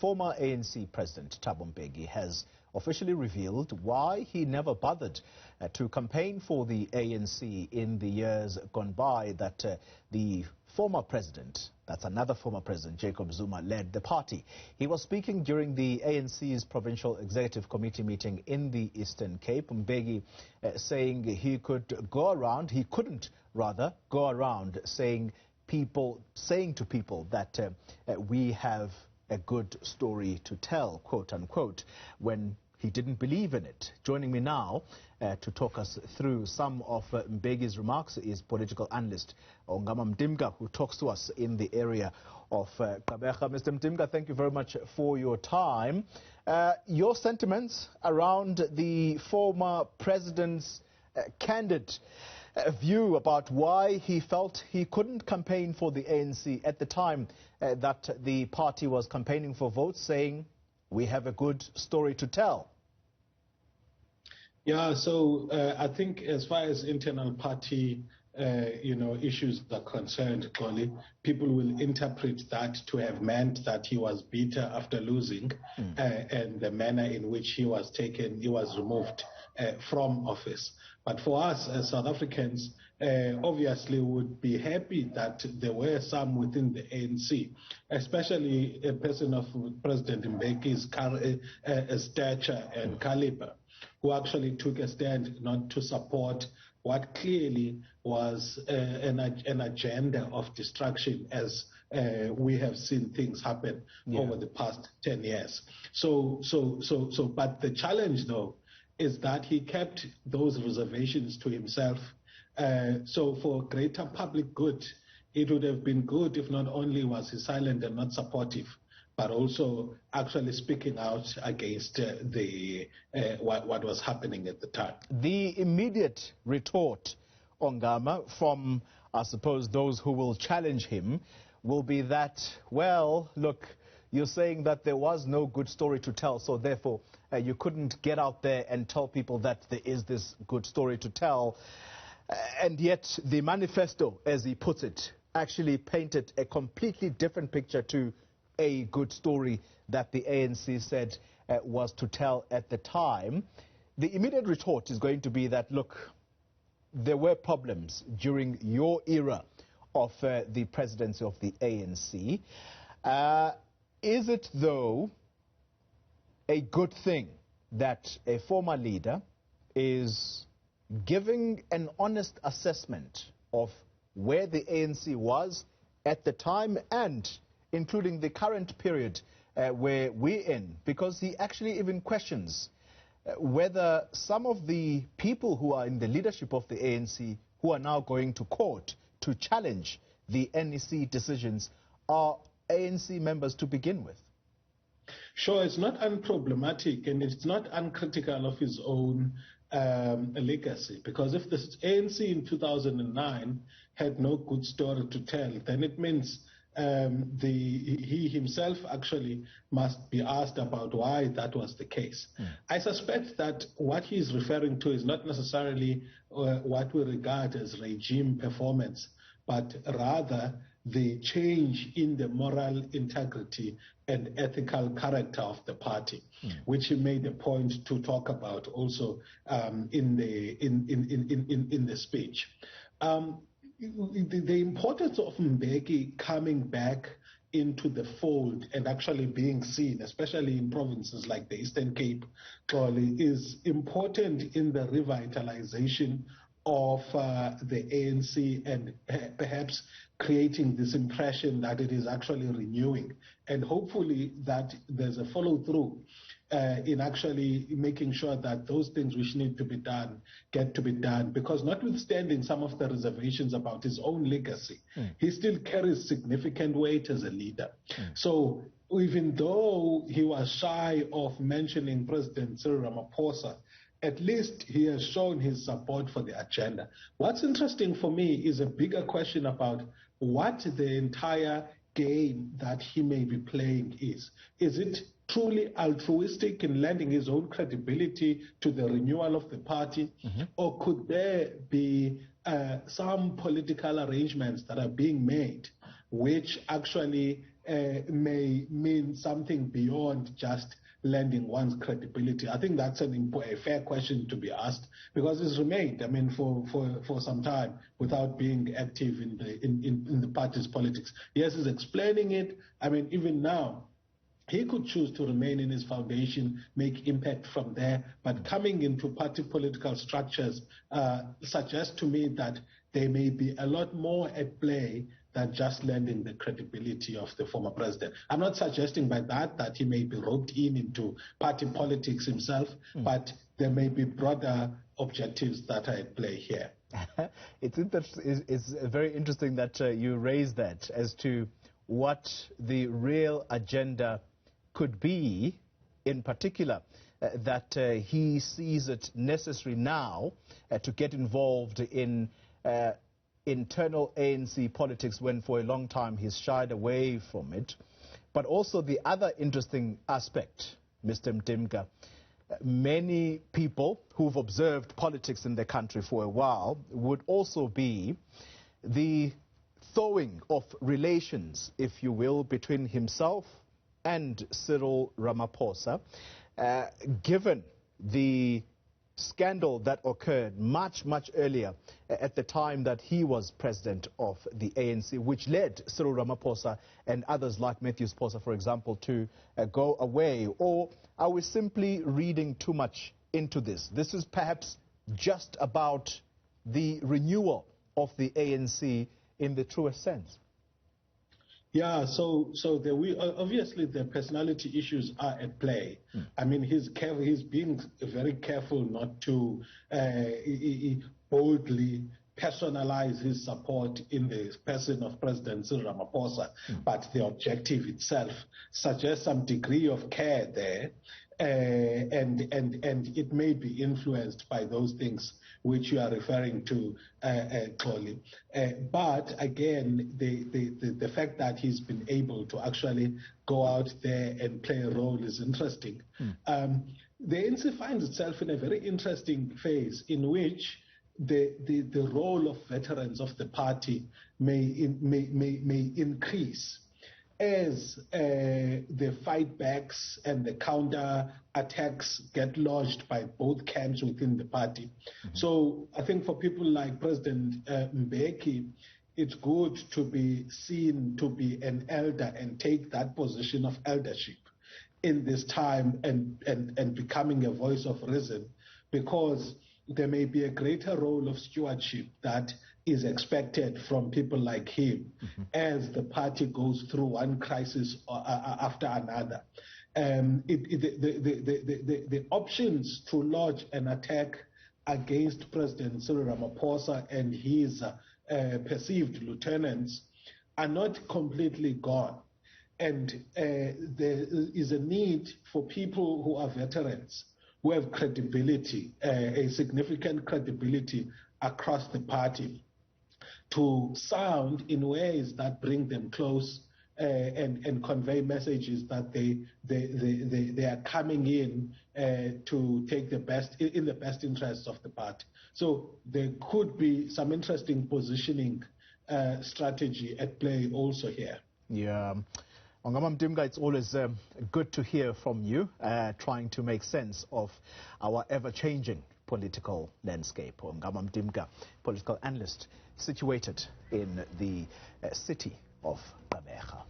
Former ANC President Thabo Mbeki has officially revealed why he never bothered to campaign for the ANC in the years gone by, that the former president, that's another former president, Jacob Zuma, led the party. He was speaking during the ANC's Provincial Executive Committee meeting in the Eastern Cape. Mbeki saying he couldn't go around saying to people that we have a good story to tell, quote unquote, when he didn't believe in it. Joining me now to talk us through some of Mbeki's remarks is political analyst Ongama Mtimka, who talks to us in the area of Gqeberha. Mr. Mtimka, thank you very much for your time. Your sentiments around the former president's candid view about why he felt he couldn't campaign for the ANC at the time that the party was campaigning for votes, saying we have a good story to tell. Yeah, so I think as far as internal party issues are concerned, Colin, people will interpret that to have meant that he was bitter after losing and the manner in which he was removed from office. But for us as South Africans, obviously would be happy that there were some within the ANC, especially a person of President Mbeki's stature and caliber, who actually took a stand not to support what clearly was an agenda of destruction, as we have seen things happen over the past 10 years. But the challenge, though, is that he kept those reservations to himself. So for greater public good, it would have been good if not only was he silent and not supportive, but also actually speaking out against what was happening at the time. The immediate retort, Ongama, from, I suppose, those who will challenge him will be that, well, look, you're saying that there was no good story to tell, so therefore you couldn't get out there and tell people that there is this good story to tell. And yet the manifesto, as he puts it, actually painted a completely different picture to a good story that the ANC said was to tell at the time. The immediate retort is going to be that, look, there were problems during your era of the presidency of the ANC. Is it, though, a good thing that a former leader is giving an honest assessment of where the ANC was at the time and including the current period where we're in? Because he actually even questions whether some of the people who are in the leadership of the ANC who are now going to court to challenge the NEC decisions are ANC members to begin with. Sure, it's not unproblematic and it's not uncritical of his own legacy, because if the ANC in 2009 had no good story to tell, then it means he himself actually must be asked about why that was the case. I suspect that what he is referring to is not necessarily what we regard as regime performance, but rather the change in the moral integrity and ethical character of the party, which he made a point to talk about also in the speech. The importance of Mbeki coming back into the fold and actually being seen, especially in provinces like the Eastern Cape, is important in the revitalization of the ANC and perhaps creating this impression that it is actually renewing, and hopefully that there's a follow-through in actually making sure that those things which need to be done get to be done, because notwithstanding some of the reservations about his own legacy, he still carries significant weight as a leader. So even though he was shy of mentioning President Cyril Ramaphosa, at least he has shown his support for the agenda. What's interesting for me is a bigger question about what the entire game that he may be playing is. Is it truly altruistic in lending his own credibility to the renewal of the party? Or could there be some political arrangements that are being made which actually may mean something beyond just lending one's credibility. I think that's a fair question to be asked, because it's remained, I mean, for some time without being active in the party's politics. Yes, he's explaining it. I mean, even now, he could choose to remain in his foundation, make impact from there, but coming into party political structures suggests to me that there may be a lot more at play than just lending the credibility of the former president. I'm not suggesting by that he may be roped into party politics himself, but there may be broader objectives that are at play here. It's very interesting that you raise that as to what the real agenda could be, in particular, that he sees it necessary now to get involved in internal ANC politics when for a long time he's shied away from it. But also the other interesting aspect, Mr. Mtimka, many people who've observed politics in the country for a while would also be the thawing of relations, if you will, between himself and Cyril Ramaphosa, given the scandal that occurred much earlier at the time that he was president of the ANC, which led Cyril Ramaphosa and others like Matthew Sposa, for example, to go away? Or are we simply reading too much into this? This is perhaps just about the renewal of the ANC in the truest sense. Yeah, so obviously the personality issues are at play. I mean, he's being very careful not to boldly personalize his support in the person of President Cyril Ramaphosa, but the objective itself suggests some degree of care there, and it may be influenced by those things which you are referring to, Xoli. But again, the fact that he's been able to actually go out there and play a role is interesting. The ANC finds itself in a very interesting phase in which the role of veterans of the party may increase as the fight backs and the counter attacks get lodged by both camps within the party. So I think for people like President Mbeki, it's good to be seen to be an elder and take that position of eldership in this time and becoming a voice of reason, because there may be a greater role of stewardship that is expected from people like him as the party goes through one crisis after another. The options to lodge an attack against President Cyril Ramaphosa and his perceived lieutenants are not completely gone. And there is a need for people who are veterans, who have credibility, a significant credibility across the party, to sound in ways that bring them close and convey messages that they are coming in to take the best interests of the party. So there could be some interesting positioning strategy at play also here. Yeah. Ongama Mtimka, it's always good to hear from you, trying to make sense of our ever-changing political landscape. Ongama Mtimka, political analyst, situated in the city of Gqeberha.